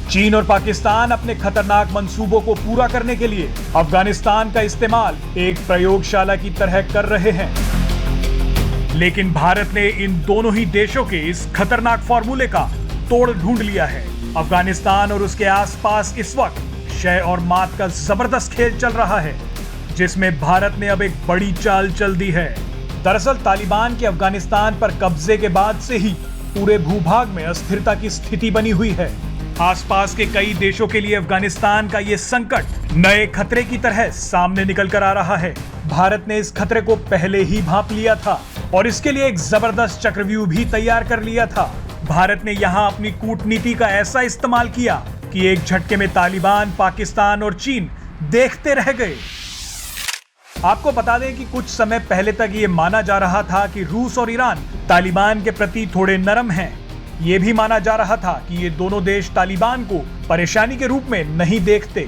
चीन और पाकिस्तान अपने खतरनाक मंसूबों को पूरा करने के लिए अफगानिस्तान का इस्तेमाल एक प्रयोगशाला की तरह कर रहे हैं। लेकिन भारत ने इन दोनों ही देशों के इस खतरनाक फॉर्मूले का तोड़ ढूंढ लिया है। अफगानिस्तान और उसके आसपास इस वक्त शय और मात का जबरदस्त खेल चल रहा है, जिसमें भारत ने अब एक बड़ी चाल चल दी है। दरअसल तालिबान के अफगानिस्तान पर कब्जे के बाद से ही पूरे भूभाग में अस्थिरता की स्थिति बनी हुई है। आसपास के कई देशों के लिए अफगानिस्तान का ये संकट नए खतरे की तरह सामने निकल कर आ रहा है। भारत ने इस खतरे को पहले ही भांप लिया था और इसके लिए एक जबरदस्त चक्रव्यूह भी तैयार कर लिया था। भारत ने यहाँ अपनी कूटनीति का ऐसा इस्तेमाल किया कि एक झटके में तालिबान, पाकिस्तान और चीन देखते रह गए। आपको बता दें कि कुछ समय पहले तक ये माना जा रहा था कि रूस और ईरान तालिबान के प्रति थोड़े नरम हैं। ये भी माना जा रहा था कि ये दोनों देश तालिबान को परेशानी के रूप में नहीं देखते।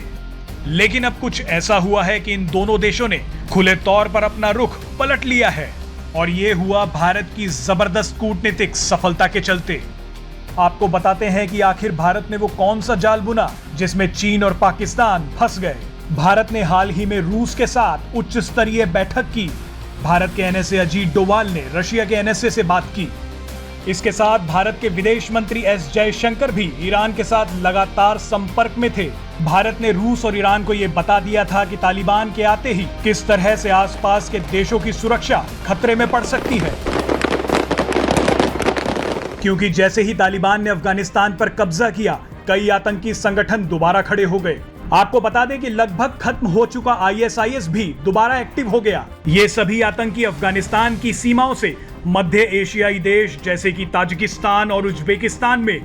लेकिन अब कुछ ऐसा हुआ है कि इन दोनों देशों ने खुले तौर पर अपना रुख पलट लिया है और ये हुआ भारत की जबरदस्त कूटनीतिक सफलता के चलते। आपको बताते हैं कि आखिर भारत ने वो कौन सा जाल बुना जिसमें चीन और पाकिस्तान फंस गए। भारत ने हाल ही में रूस के साथ उच्च स्तरीय बैठक की। भारत के एनएसए अजीत डोवाल ने रशिया के एनएसए से बात की। इसके साथ भारत के विदेश मंत्री एस जयशंकर भी ईरान के साथ लगातार संपर्क में थे। भारत ने रूस और ईरान को यह बता दिया था कि तालिबान के आते ही किस तरह से आसपास के देशों की सुरक्षा खतरे में पड़ सकती है, क्योंकि जैसे ही तालिबान ने अफगानिस्तान पर कब्जा किया, कई आतंकी संगठन दोबारा खड़े हो गए। आपको बता दें कि लगभग खत्म हो चुका आईएसआईएस भी दोबारा एक्टिव हो गया। ये सभी आतंकी अफगानिस्तान की सीमाओं से मध्य एशियाई देश जैसे कि ताजिकिस्तान और उज्बेकिस्तान में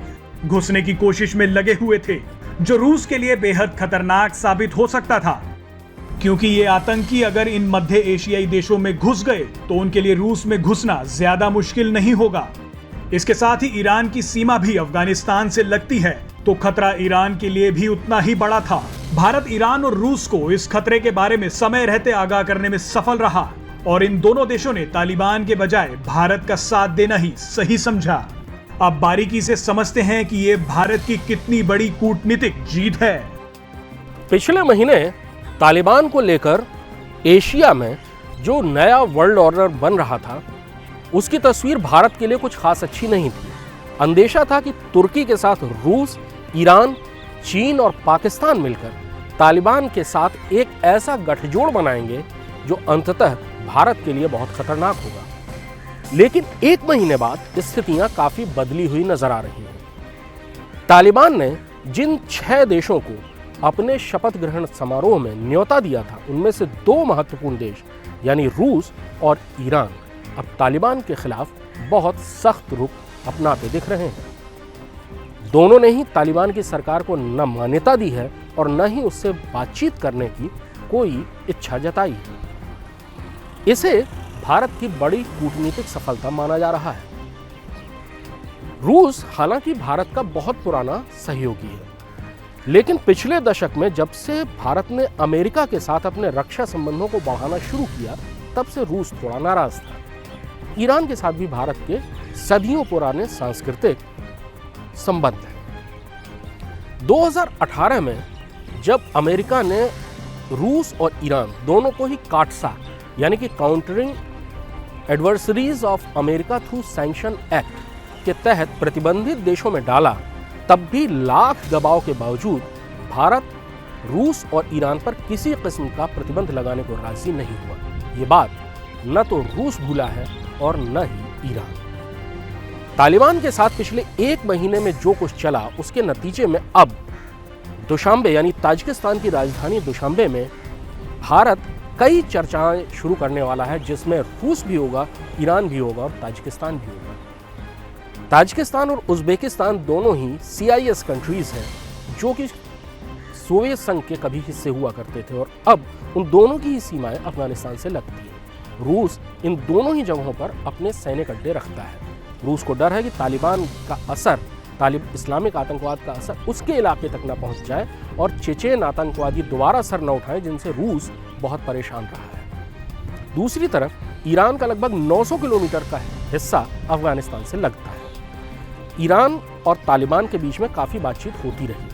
घुसने की कोशिश में लगे हुए थे, जो रूस के लिए बेहद खतरनाक साबित हो सकता था, क्योंकि ये आतंकी अगर इन मध्य एशियाई देशों में घुस गए तो उनके लिए रूस में घुसना ज्यादा मुश्किल नहीं होगा। इसके साथ ही ईरान की सीमा भी अफगानिस्तान से लगती है, तो खतरा ईरान के लिए भी उतना ही बड़ा था। भारत ईरान और रूस को इस खतरे के बारे में समय रहते आगाह करने में सफल रहा और इन दोनों देशों ने तालिबान के बजाय भारत का साथ देना ही सही समझा। अब बारीकी से समझते हैं कि ये भारत की कितनी बड़ी कूटनीतिक जीत है। पिछले महीने तालिबान को लेकर एशिया में जो नया वर्ल्ड ऑर्डर बन रहा था, उसकी तस्वीर भारत के लिए कुछ खास अच्छी नहीं थी। अंदेशा था कि तुर्की के साथ रूस, ईरान, चीन और पाकिस्तान मिलकर तालिबान के साथ एक ऐसा गठजोड़ बनाएंगे जो अंततः भारत के लिए बहुत खतरनाक होगा। लेकिन एक महीने बाद स्थितियां काफी बदली हुई नजर आ रही हैं। तालिबान ने जिन 6 देशों को अपने शपथ ग्रहण समारोह में न्योता दिया था, उनमें से 2 महत्वपूर्ण देश यानी रूस और ईरान अब तालिबान के खिलाफ बहुत सख्त रुख अपनाते दिख रहे हैं। दोनों ने ही तालिबान की सरकार को न मान्यता दी है और न ही उससे बातचीत करने की कोई इच्छा जताई है। इसे भारत की बड़ी कूटनीतिक सफलता माना जा रहा है। रूस हालांकि भारत का बहुत पुराना सहयोगी है, लेकिन पिछले दशक में जब से भारत ने अमेरिका के साथ अपने रक्षा संबंधों को बढ़ाना शुरू किया, तब से रूस थोड़ा नाराज था। ईरान के साथ भी भारत के सदियों पुराने सांस्कृतिक संबंध हैं। 2018 में जब अमेरिका ने रूस और ईरान दोनों को ही काटसा यानी कि countering adversaries of America through sanction act के तहत प्रतिबंधित देशों में डाला, तब भी लाख दबाव के बावजूद भारत रूस और ईरान पर किसी किस्म का प्रतिबंध लगाने को राजी नहीं हुआ। ये बात न तो रूस भूला है और न ही ईरान। तालिबान के साथ पिछले 1 महीने में जो कुछ चला, उसके नतीजे में अब दुशांबे यानी ताजिकिस्तान की राजधानी दुशांबे में भारत कई चर्चाएं शुरू करने वाला है, जिसमें रूस भी होगा, ईरान भी होगा और ताजिकिस्तान भी होगा। ताजिकिस्तान और उज्बेकिस्तान दोनों ही CIS कंट्रीज हैं, जो कि सोवियत संघ के कभी हिस्से हुआ करते थे और अब उन दोनों की ही सीमाएं अफगानिस्तान से लगती हैं। रूस इन दोनों ही जगहों पर अपने सैनिक अड्डे रखता है। रूस को डर है कि तालिबान का असर, इस्लामिक आतंकवाद का असर उसके इलाके तक न पहुंच जाए और चेचेन आतंकवादी दोबारा सर न उठाएं, जिनसे रूस बहुत परेशान रहा है। दूसरी तरफ ईरान का लगभग 900 किलोमीटर का हिस्सा अफगानिस्तान से लगता है। ईरान और तालिबान के बीच में काफ़ी बातचीत होती रही,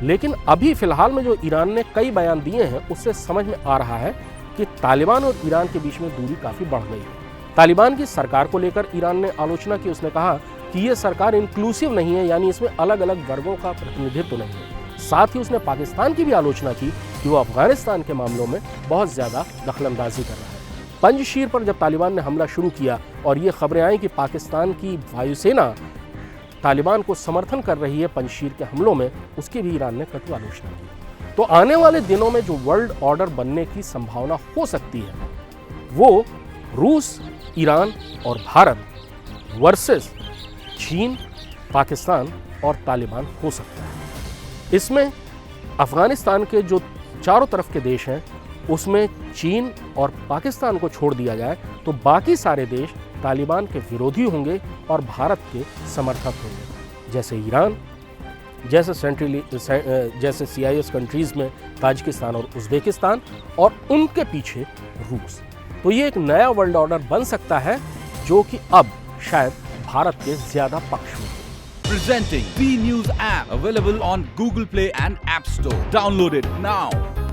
लेकिन अभी फिलहाल में जो ईरान ने कई बयान दिए हैं उससे समझ में आ रहा है कि तालिबान और ईरान के बीच में दूरी काफ़ी बढ़ गई है। तालिबान की सरकार को लेकर ईरान ने आलोचना की। उसने कहा कि ये सरकार इंक्लूसिव नहीं है, यानी इसमें अलग अलग वर्गों का प्रतिनिधित्व नहीं है। साथ ही उसने पाकिस्तान की भी आलोचना की कि वो अफगानिस्तान के मामलों में बहुत ज़्यादा दखलंदाजी कर रहा है। पंजशीर पर जब तालिबान ने हमला शुरू किया और ये खबरें आई कि पाकिस्तान की वायुसेना तालिबान को समर्थन कर रही है पंजशीर के हमलों में, उसकी भी ईरान ने कटु आलोचना की। तो आने वाले दिनों में जो वर्ल्ड ऑर्डर बनने की संभावना हो सकती है वो रूस, ईरान और भारत वर्सेस चीन, पाकिस्तान और तालिबान हो सकता है। इसमें अफगानिस्तान के जो चारों तरफ के देश हैं उसमें चीन और पाकिस्तान को छोड़ दिया जाए तो बाकी सारे देश तालिबान के विरोधी होंगे और भारत के समर्थक होंगे, जैसे ईरान, जैसे CIS कंट्रीज़ में ताजिकिस्तान और उज़्बेकिस्तान, और उनके पीछे रूस। तो ये एक नया वर्ल्ड ऑर्डर बन सकता है जो कि अब शायद भारत के ज़्यादा पक्ष में। Presenting B News app, available on Google Play and App Store. Download it now.